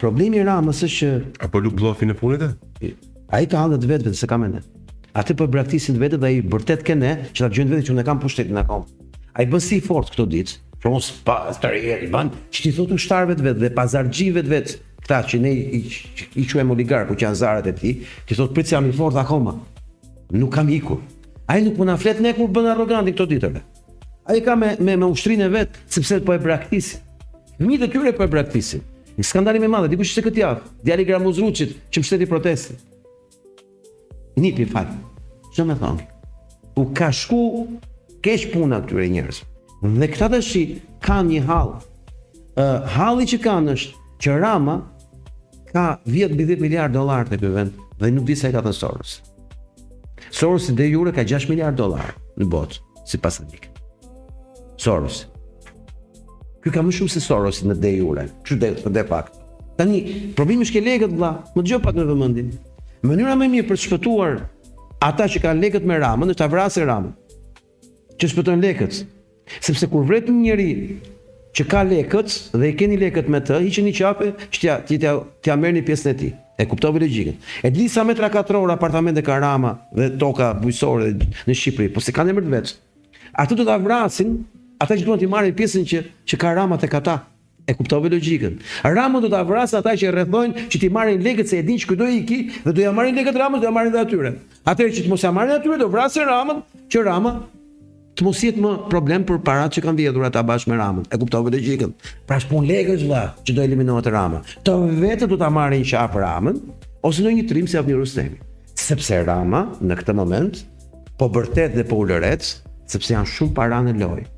Problemi i Ramës është që Apo lu bllofin e punit e? ai ka hallë të vetë se ka me ne. Atë po braktisin vetë dhe ai vërtet ke ne që ta gjojnë vetë që unë kam pushtetin akoma. Ai bën si fort këto ditë, që mos pa stërjet, ban, që ti thotë ushtarëve të vetë dhe pazarxhive të vetë, këta që ne i quajmë oligarkë, që janë zarët e tij, ti thotë prit jam i fort akoma. Nuk kam ikur. Ai nuk po na flet ne kur bën arroganti këto ditëve. Ai ka me ushtrinë e vet, sepse po e braktisin. Fëmijët e tyre po e braktisin. Një skandal më madh, dikush ishte këtë javë, djali Gramuzruçit që mbështeti protestin. Nipi fal. Ç'më më thon? U ka shku keq puna këtyre njerëzve. Dhe këta tash kanë një hall. Halli që kanë është që Rama ka vjet mbi 10 miliardë dollar në ky vend dhe nuk di sa i ka thënë Soros. Soros de jure ka 6 miliardë dollar në botë, sipas analik. Soros. Ky ka më shumë se Soros në de jure, çu de fakt. Tani, problemi është ke lekët vëlla, më dëgjoj pak në vëmendje. Mënyra më e mirë për të shpëtuar ata që kanë lekët me Ramën është ta vrasë Ramën. Që shpëtojnë lekët. Sepse kur vret një njeri që ka lekët dhe i keni lekët me të, hiqeni qape që t'ja merrni pjesën e tij. E kuptove logjikën. E di sa metra katror apartamente ka Rama dhe toka bujqësore në Shqipëri, po se kanë emër të vet. Ato do ta vrasin ata që duan t'i marrin pjesën që ka Rama tek ata. E kuptove logjikën. Rama do ta vrasë ata që rrethojnë që t'i marrin lekët se e din që ky do iki dhe do ja marrin lekët Ramës, do ja marrin dhe atyre. Atëherë që të mos ja marrin atyre do vrasin Ramën, që Rama të mos jetë më problem për paratë që kanë vjedhur ata bashkë me Ramën. E kuptove logjikën. Pra s'pun lekësh vëlla që do eliminohet Rama. Të vetë do ta marrin qaf Ramën ose në një trim si Avni Rustemi. Sepse Rama në këtë moment po bërtet dhe po ulëret sepse janë shumë para në lojë.